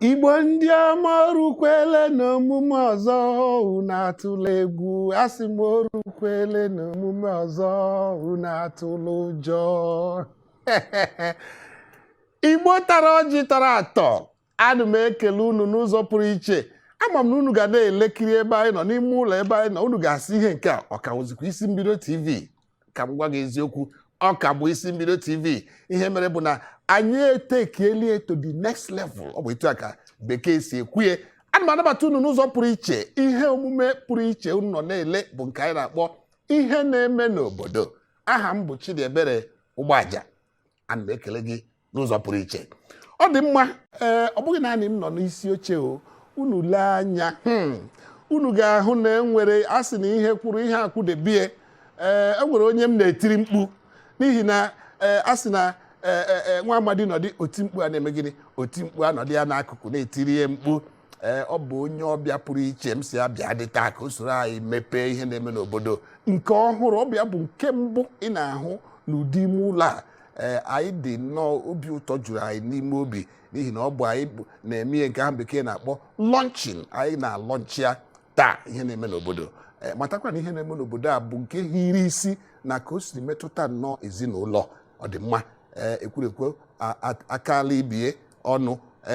Igbo ndị ọma orukwele n'omume ọzọ unu atụla egwu asị m orukwele n'omume ọzọ unu atụla ụjọ Igbo tara ọjị tara atọ ana m ekele unu n'ụzọ pụrụ iche ama m na unu ga na-elekiri ebe anyị nọ n'ime ụlọ ebe anyị nọ unu ga-asị ihe nke a ọ ka wụzikwa Isi Mbido TV ka m gwa gị eziokwu ọ ka bụ Isi Mbido TV ihe mere bụ na anyị etekieli to the next level ọ bụ etu a ka bekee si ekwuye ana m anabata unu n'ụzọ pụrụ iche ihe omume pụrụ iche unu nọ na-ele bụ nke anyị na-akpọ ihe na-eme n'obodo aha m bụ Chidiebere Ụgbọaja ana m ekele gị n'ụzọ pụrụ iche ọ dị mma ọ bụghị naanị m nọ n'isi oche o unu lee anya unu ga-ahụ na enwere asị na ihe kwuru ihe akwụdebie enwere onye m na-etiri mkpu n'ihi na asị na nwa amadi nọdị oti mkpu a na-eme gịnị oti mkpu anọdị ya n'akụkụ na-etiri ihe mkpu ọ bụ onye ọbịa pụrụ iche m si abịa dị taa ka o soro anyị mepee ihe na-eme n'obodo nke ọhụrụ ọbịa bụ nke mbụ ị na-ahụ n'ụdị ime ụlọ a anyị dị nnọọ obi ụtọ juru anyị n'ime obi n'ihi na ọ bụ anyị na-eme ihe nke ahụ bekee na-akpọ lọnchin anyị na-alọnchi ya taa ihe na-eme n'obodo matakwa na ihe na-eme n'obodo a bụ nke hiri isi na ka o siri metụta nnọọ ezinụlọ ọ dị mma ekwurekwu akala ibie ọnụ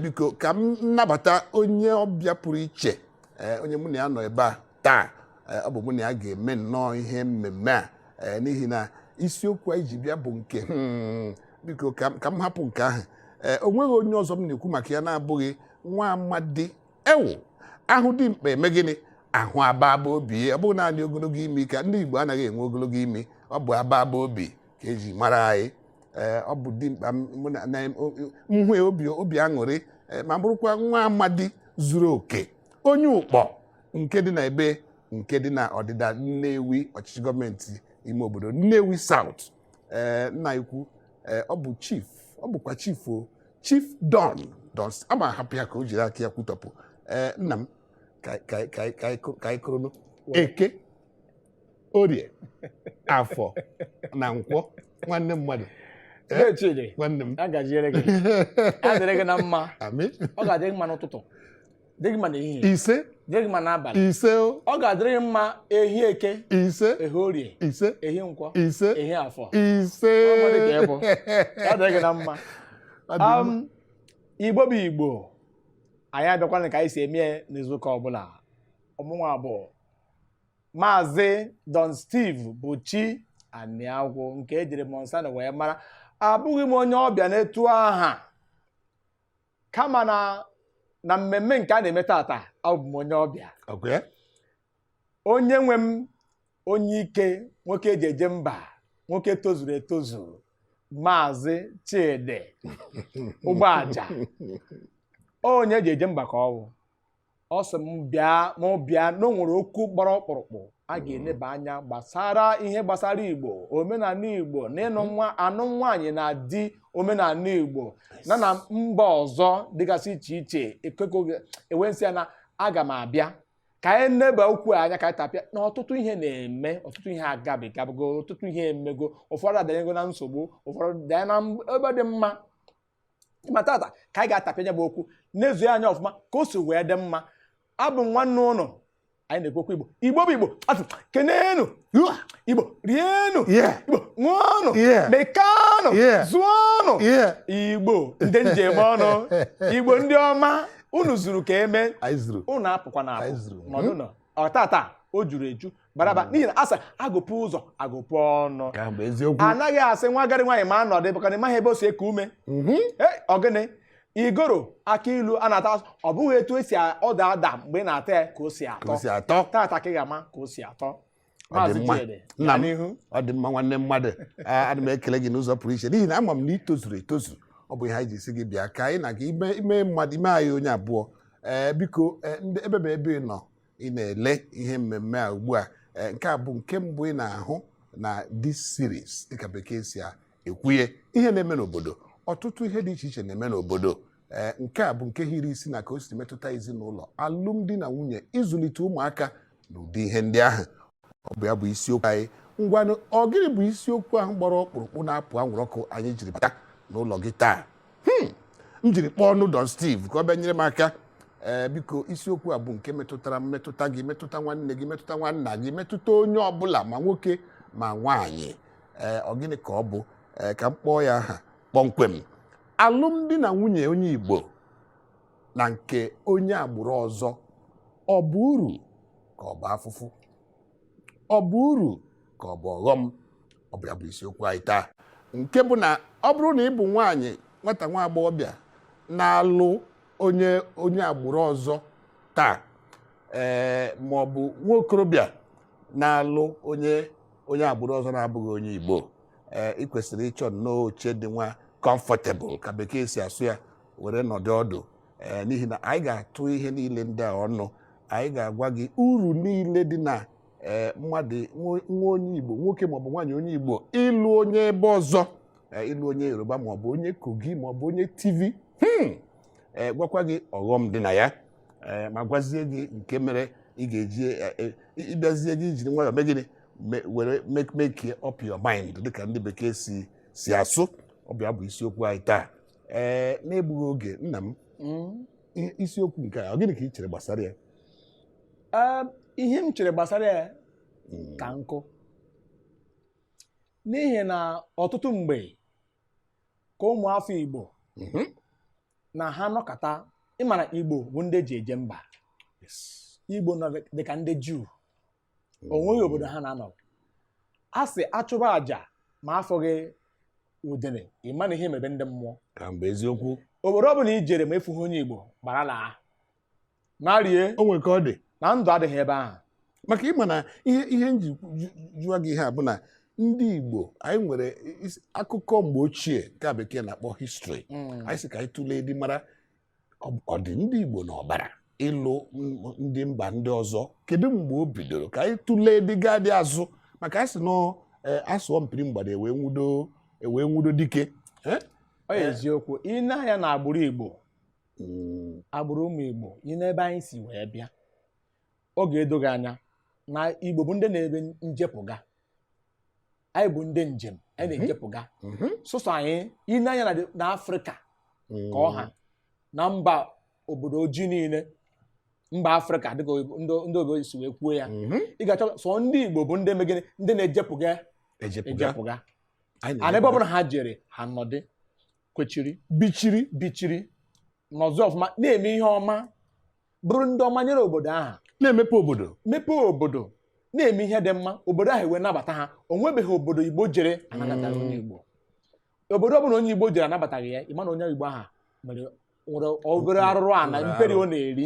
biko ka m nnabata onye ọbịa pụrụ iche onye mụ na ya nọ ebe a taa ọ bụ mụ na ya ga-eme nnọọ ihe mmemme a n'ihi na isiokwu anyị ji bịa bụ nke biko ka m hapụ nke ahụ o nweghị onye ọzọ m na-ekwu maka ya na-abụghị nwa amadi ewu ahụ dị mkpa eme gịnị ahụ ababa obi ọ bụghị naanị ogologo imi ka ndị Igbo anaghị enwe ogologo imi ọ bụ ababa obi ka eji mara anyị ọ bụ dimkpa nhwe obi aṅụrị ma bụrụkwa nwa amadi zuru oke onye ụkpọ nke dị na ebe nke dị na ọdịda Nnewi ọchịchị gọọmenti ime obodo Nnewi South nna ikwu ọ bụ ọ bụkwa Chief Don ama hapụ ya ka o jiri aka ya kwutọpụ nna m ka anyị kụrụ Eke Orie Afọ na Nkwọ nwanne mmadụ nwanne m agajiere gị adịrị gị na mma ọ ga-adị gị mma n'ụtụtụ dị gị mma n'ehihie ise dị gị mma n'abalị ise ọ ga-adịrị gị mma ehi Eke ise ehi Orie ise ehi Nkwọ ise ehi Afọ ise ọ dịrị gị na mma Igbo bụ Igbo anyị abịakwana ka anyị si eme n'izuụka ọbụla ọmụnwa abụọ Maazị Don Steve Buchi Aniagwụ nke ejiri Monsano wee mara abụghị m onye ọbịa na-etu aha kama na mmemme nke a na-eme tata abụ m onye ọbịa onye nwe m onye ike nwoke eji eje mba nwoke tozuru etozu Maazị Chidi Ụgbọaja onye eji eje mba ka ọ sị m bịa na o nwere okwu gbara ọkpụrụkpụ a ga-eneba anya gbasara ihe gbasara Igbo omenala Igbo na anụ nwaanyị na di omenala Igbo na mba ọzọ dịgasị iche iche ewensị ya na aga m abịa ka anyị neba okwu anya ka anyị tapịa na ọtụtụ ihe na-eme ọtụtụ ihe agabigago ọtụtụ ihe emego ụfọdụ adanyego na nsogbu ụfọdụ danye na ebe dị mma ma tata ka anyị ga-atapịa anya bụ okwu na-ezu anya ọfụma ka o si wee dị mma abụ nwanne ụlọ anyị na-ekwekwa Igbo bụ Igbo atụ kenenu Igbo rienu Igbo ṅụọnụ mekanụ zụọnụ Igbo ndị njem ọnụ Igbo ndị ọma unu zuru ka eme unu apụkwa na apụ nọ ọtata o juru eju baraba n'ihi na asa agụpụ ụzọ agụpụ ọnụ anaghị asị nwa agadi nwaanyị ma anọdụ bụka na ịmaghị ebe o si eku ume ọgịnị igoro aka ilu a na-ata ọ bụghị etu esi ọda ada mgbe ị na-ata ya ka o si atọ tata ka ị ga-ama ka o si atọ Maazị Chidi ọ dị mma nwanne mmadụ ana m ekele gị n'ụzọ pụrụ iche n'ihi na ama m na ị tozuru etozu ọ bụ ihe anyị ji si gị bịa ka anyị na gị ime mmadụ ime anyị onye abụọ biko ndị ebe ị nọ ị na-ele ihe mmemme a ugbu a nke a bụ nke mbụ ị na-ahụ na this series dịka bekee si ekwuye ihe na-eme n'obodo ọtụtụ ihe dị iche iche na-eme n'obodo nke a bụ nke hiri isi na ka o si metụta ezinụlọ alụmdi na nwunye ịzụlite ụmụaka na ụdị ihe ndị ahụ ọ bụ ya bụ isiokwu anyị ngwanụ ọ gịnị bụ isiokwu ahụ gbara ọkpụrụkpụ na-apụ anwụrụ ọkụ anyị jiri bata n'ụlọ gị taa m jiri kpọọ ọnụ Don Steve ka ọ bịa nyere m aka biko isiokwu a bụ nke metụtara mmetụta gị metụta nwanne gị metụta nwanna gị metụta onye ọbụla ma nwoke ma nwaanyị ọ gịnị ka ọ bụ ka m kpọọ ya aha kpọmkwem alụmdi na nwunye onye Igbo na nke onye agbụrụ ọzọ ọ bụ uru ka ọ bụ afụfụ ọ bụ uru ka ọ bụ ọghọm ọ bụ ya bụ isiokwu anyị taa nke bụ na ọ bụrụ na ị bụ nwaanyị nwata nwa agbọghọbịa na-alụ onye agbụrụ ọzọ taa ma ọ bụ nwa okorobịa na-alụ onye agbụrụ ọzọ na-abụghị onye Igbo ị kwesịrị ịchọ nnọọ oche dị nwa comfortable ka bekee si asụ ya were nọdụ ọdụ n'ihi na anyị ga-atụ ihe niile ndị a ọnụ anyị ga-agwa gị uru niile dị na mmadụ nwa onye Igbo nwoke maọbụ nwaanyị onye Igbo ịlụ onye ebe ọzọ ịlụ onye Yoruba maọbụ onye Kogi maọbụ onye TV gwakwa gị ọghọm dị na ya ma gwazie gị nke mere ị ga-eji ịbịazie gị jiri nwayọọ mee gịnị were make up your mind dịka ndị bekee si asụ ọbịa bụ isiokwu anyị taa na-egbughị oge nna m isiokwu nke a ọ gịnị ka ị chere gbasara ya ihe m chere gbasara ya ka nkụ n'ihi na ọtụtụ mgbe ka ụmụafọ Igbo na ha nọkọta ịmara Igbo bụ ndị eji eje mba Igbo nọ dịka ndị Juu onweghị obodo ha na-anọ a sị achụba àjà ma afọghị udene ịma na ihe mebe ndị mmụọ ka mgbe eziokwu obodo ọ bụla i jere ma efughị onye Igbo gbara laa narie o nwere ka ọ dị na ndụ adịghị ebe ahụ maka ịma na ihe nji jụọ gị ihe a bụ na ndị Igbo anyị nwere akụkọ mgbe ochie nke bekee na-akpọ history anyị sị ka anyị tụlee dị mara ọ dị ndị Igbo na ọbara ịlụ ndị mba ndị ọzọ kedu mgbe o bidoro ka anyị tụlee dị gadị azụ maka anyị sị nọ asụọ mpiri mgbada ewee nwudo dike ọ eziokwu ị na-anya na agbụrụ Igbo agbụrụ ụmụ Igbo ị n'ebe anyị si wee bịa ọ ga-edo gị anya na Igbo bụ ndị na-ebe njepụga anyị bụ ndị njem anyị na-ejepụga sụsọ anyị ị na-anya na Afrịka ka ọha na mba obodo ojii niile mba Afrịka dịka ndị obodo si wee kwuo ya ị ga-achọ sọ ndị Igbo bụ ndị megide ndị na-ejepụga ana ebe ọbụla ha jere ha nọdị kwechiri bichiri nọzụ ọfụma na-eme ihe ọma bụrụ ndị ọma nyere obodo ahụ na-emepe obodo na-eme ihe dị mma obodo ahụ wee nabata ha o nwebeghị obodo Igbo jere anabatara onye Igbo obodo ọbụla onye Igbo jere anabataghị ya ịma na onye Igbo ahụ nwere obere arụrụ a na mperi ọ na-eri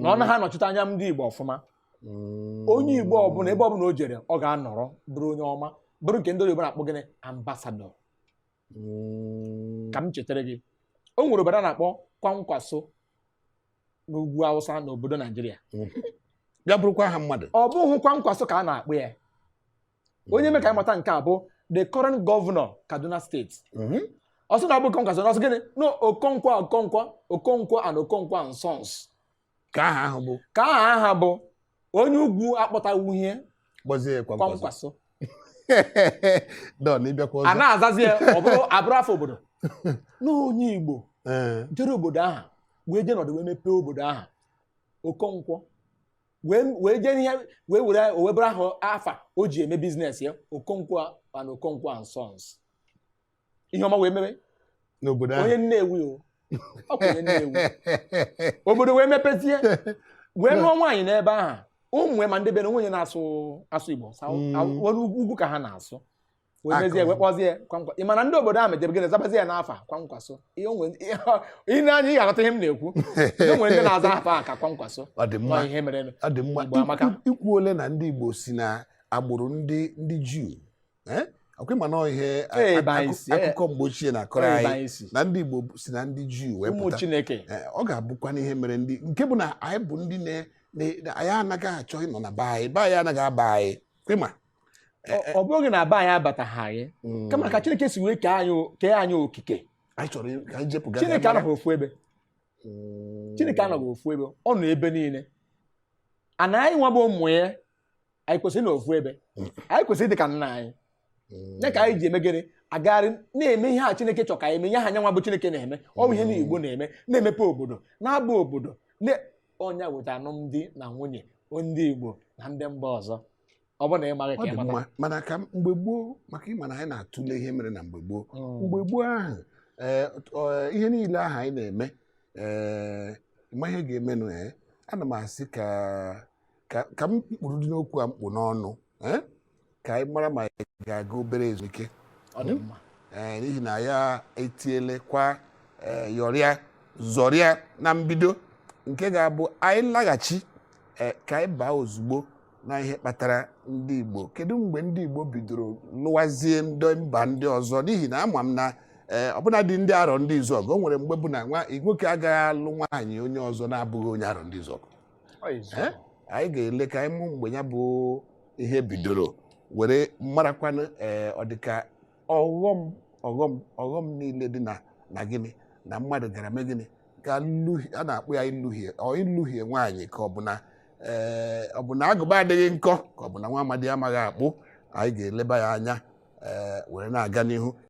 na ọ na ha nọchite anya ndị Igbo ọfụma onye Igbo ọbụla ebe ọbụla o jere ọ ga-anọrọ bụrụ onye ọma bụrụ nke ndị Igbo na-akpọ gịnị ambasadọ ka m chetara gị o nwere obodo a na-akpọ Kwankwaso n'ugwu Awụsa n'obodo Naijiria ya bụrụkwa aha mmadụ ọ bụghị Kwankwaso ka a na-akpọ ya onye mee ka anyị mata nke a bụ the current governor Kaduna State ọsọ na-abụ Kwankwaso n'ọsọ gịnị no Okonkwo and Okonkwo and Sons ka aha ahụ bụ onye ugwu akpọtawu ihe gbazie Kwankwaso a na-azazi ya ọ bụrụ abụrụ afọ obodo n'onye Igbo jere obodo ahụ wee jee nọdụ wee mepee obodo ahụ Okonkwo wee jee ihe wee were owebere ahụ afa o ji eme biznes ya Okonkwo and Okonkwo and Sons ihe ọma wee mebe n'obodo ahụ onye Nnewi onye Nnewi obodo wee mepezie wee nụọ nwaanyị n'ebe ahụ ụmụ ma ndị be na onye na-asụ Igbo ugwu ka ha na-asụ wee mezie wee kpọzie Kwankwaso ị mana ndị obodo ahụ mejebe gịnị zabazie ya n'afa Kwankwaso ị na-anya ị ga-aghọta ihe m na-ekwu ndị nwere ndị na-aza afa a ka Kwankwaso ihe mere ọ dị mma ikwu ole na ndị Igbo si na agbụrụ ndị Juu ọkwa ịma na ihe akụkọ mgbe ochie na-akọrọ anyị na ndị Igbo si na ndị Juu wee pụta ọ ga-abụkwa n'ihe mere ndị nke bụ na anyị bụ ndị anyị anaghị achọ ịnọ na be anyị anaghị aba anyị kwema ọ bụghị na be anyị abataghị anyị kama ka Chineke si wee kee anyị okike anyị chọrọ ka anyị jepụga Chineke anọghị ofu ebe ọ nọ ebe niile ana anyị nwa bụ ụmụ ya anyị kwesịrị na ofu ebe anyị kwesịrị dị ka nna anyị ya ka anyị ji eme gịnị agagharị na-eme ihe a Chineke chọ ka anyị eme ihe anya nwa bụ Chineke na-eme ọ bụ ihe na Igbo na-eme na-emepe obodo na-agba obodo onye weta alụmdi na nwunye ndị Igbo na ndị mba ọzọ ọ bụ na ị maghị ka ị mata mana ka mgbe gboo maka ịma na anyị na-atụle ihe mere na mgbe gboo ahụ ihe niile ahụ anyị na-eme ma ihe ga-emenụ ana m asị ka m kpụrụ dị n'okwu a mkpụ n'ọnụ ka anyị mara ma anyị ga-aga obere ezumike n'ihi na ya etielekwa yọrịa zọrịa na mbido nke ga-abụ anyị laghachi ka anyị baa ozugbo na ihe kpatara ndị Igbo kedu mgbe ndị Igbo bidoro lụwazie ndị mba ndị ọzọ n'ihi na ama m na ọbụna dị ndị arọ ndị Izọgụ o nwere mgbe bụ na nwoke agaghị alụ nwaanyị onye ọzọ na-abụghị onye arọ ndị Izọgụ anyị ga-ele ka anyị mụ mgbe ya bụ ihe bidoro were marakwanụ ọ dịka ọghọm niile dị na gịnị na mmadụ gara mee gịnị a na-akpụ ya iluhie nwaanyị ka ọ bụ na agụba adịghị nkọ ka ọ bụ na nwa amadi amaghị akpụ anyị ga-eleba ya anya were na-aga n'ihu